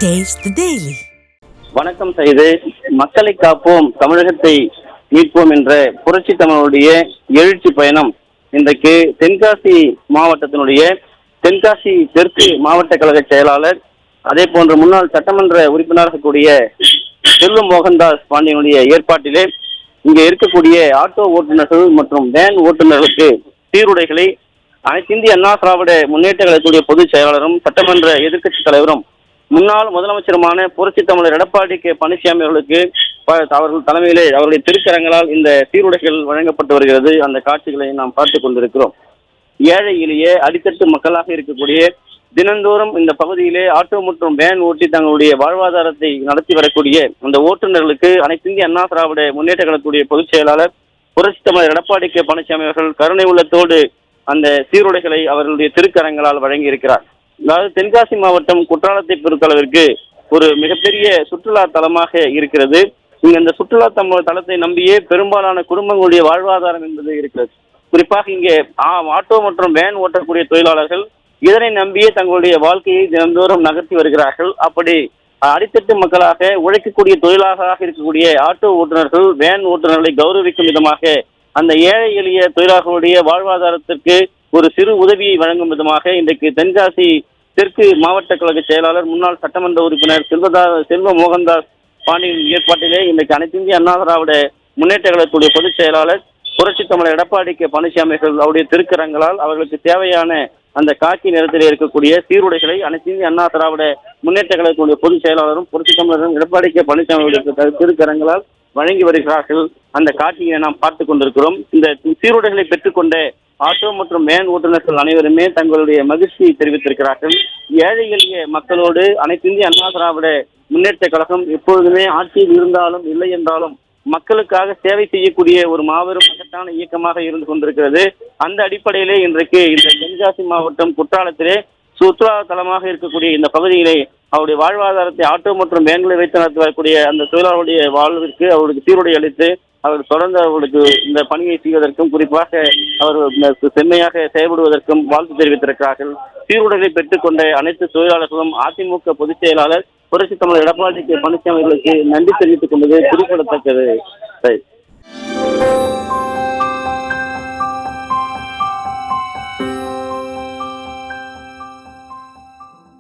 Taste the Daily. வணக்கம் செய்து மக்களை காப்போம் தமிழகத்தை மீட்போம் என்ற புரட்சி தமிழனுடைய எழுச்சி பயணம் இன்றைக்கு தென்காசி மாவட்டத்தினுடைய தென்காசி தெற்கு மாவட்ட கழக செயலாளர் அதே போன்ற முன்னாள் சட்டமன்ற உறுப்பினராக கூடிய செல்வம் மோகன்தாஸ் பாண்டியனுடைய ஏற்பாட்டிலே இங்கே இருக்கக்கூடிய ஆட்டோ ஓட்டுநர்கள் மற்றும் வேன் ஓட்டுநர்களுக்கு சீருடைகளை அனைத்து இந்திய அண்ணா திராவிட முன்னேற்ற கழகத்துடைய பொதுச் செயலாளரும் சட்டமன்ற எதிர்க்கட்சி தலைவரும் முன்னாள் முதலமைச்சருமான புரட்சி தமிழர் எடப்பாடி கே பழனிசாமி அவர்களுக்கு அவர்கள் தலைமையிலே அவருடைய திருக்கரங்களால் இந்த சீருடைகள் வழங்கப்பட்டு வருகிறது. அந்த காட்சிகளை நாம் பார்த்து கொண்டிருக்கிறோம். ஏழை எளிய அடித்தட்டு மக்களாக இருக்கக்கூடிய தினந்தோறும் இந்த பகுதியிலே ஆட்டோ மற்றும் வேன் ஓட்டி தங்களுடைய வாழ்வாதாரத்தை நடத்தி வரக்கூடிய அந்த ஓட்டுநர்களுக்கு அனைத்து இந்திய அண்ணா திராவிட முன்னேற்ற கழகத்துடைய பொதுச் செயலாளர் புரட்சி தமிழர் எடப்பாடி கே பழனிசாமி அவர்கள் கருணை உள்ளத்தோடு அந்த சீருடைகளை அவர்களுடைய திருக்கரங்களால் வழங்கி இருக்கிறார். அதாவது தென்காசி மாவட்டம் குற்றாலத்தை பொறுத்தளவிற்கு ஒரு மிகப்பெரிய சுற்றுலா தலமாக இருக்கிறது. இங்க இந்த சுற்றுலா தலத்தை நம்பியே பெரும்பாலான குடும்பங்களுடைய வாழ்வாதாரம் என்பது இருக்கிறது. குறிப்பாக இங்கே ஆட்டோ மற்றும் வேன் ஓட்டக்கூடிய தொழிலாளர்கள் இதனை நம்பியே தங்களுடைய வாழ்க்கையை தினந்தோறும் நகர்த்தி வருகிறார்கள். அப்படி அடித்தட்டு மக்களாக உழைக்கக்கூடிய தொழிலாளராக இருக்கக்கூடிய ஆட்டோ ஓட்டுநர்கள் வேன் ஓட்டுநர்களை கௌரவிக்கும் விதமாக அந்த ஏழை எளிய தொழிலாளர்களுடைய வாழ்வாதாரத்திற்கு ஒரு சிறு உதவியை வழங்கும் விதமாக இன்றைக்கு தென்காசி தெற்கு மாவட்ட கழக செயலாளர் முன்னாள் சட்டமன்ற உறுப்பினர் செல்வ மோகன்தாஸ் பாண்டியன் ஏற்பாட்டிலே இன்றைக்கு அனைத்து இந்திய அண்ணா திராவிட முன்னேற்ற கழகத்துடைய பொதுச் செயலாளர் புரட்சி தமிழர் எடப்பாடி கே பழனிசாமி அவருடைய திருக்கரங்களால் அவர்களுக்கு தேவையான அந்த காக்கி நிறத்திலே இருக்கக்கூடிய சீருடைகளை அனைத்து இந்திய அண்ணா திராவிட முன்னேற்ற கழகத்துடைய பொதுச் செயலாளரும் புரட்சி தமிழரும் எடப்பாடி கே பழனிசாமி திருக்கரங்களால் வழங்கி வருகிறார்கள். அந்த காட்சியை நாம் பார்த்து கொண்டிருக்கிறோம். இந்த சீருடைகளை பெற்றுக்கொண்ட ஆட்டோ மற்றும் வேன் ஓட்டுநர்கள் அனைவருமே தங்களுடைய மகிழ்ச்சியை தெரிவித்திருக்கிறார்கள். ஏழை எளிய மக்களோடு அனைத்து இந்திய அண்ணா திராவிட முன்னேற்ற கழகம் எப்பொழுதுமே ஆட்சியில் இருந்தாலும் இல்லை என்றாலும் மக்களுக்காக சேவை செய்யக்கூடிய ஒரு மாபெரும் மகத்தான இயக்கமாக இருந்து கொண்டிருக்கிறது. அந்த அடிப்படையிலே இன்றைக்கு இந்த தென்காசி மாவட்டம் குற்றாலத்திலே சுற்றுலா தலமாக இருக்கக்கூடிய இந்த பகுதியிலே அவருடைய வாழ்வாதாரத்தை ஆட்டோ மற்றும் வேன்களை வைத்து நடத்தி வரக்கூடிய அந்த தொழிலாளருடைய வாழ்விற்கு அவர்களுக்கு சீருடை அளித்து அவர் தொடர்ந்து அவர்களுக்கு இந்த பணியை செய்வதற்கும் குறிப்பாக அவர் செம்மையாக செயல்படுவதற்கும் வாழ்த்து தெரிவித்திருக்கிறார்கள். சீருடைகளை பெற்றுக்கொண்ட அனைத்து தொழிலாளர்களும் அதிமுக பொதுச் செயலாளர் புரட்சி தமிழர் எடப்பாடி கே பழனிசாமி அவர்களுக்கு நன்றி தெரிவித்துக் கொண்டது குறிப்பிடத்தக்கது.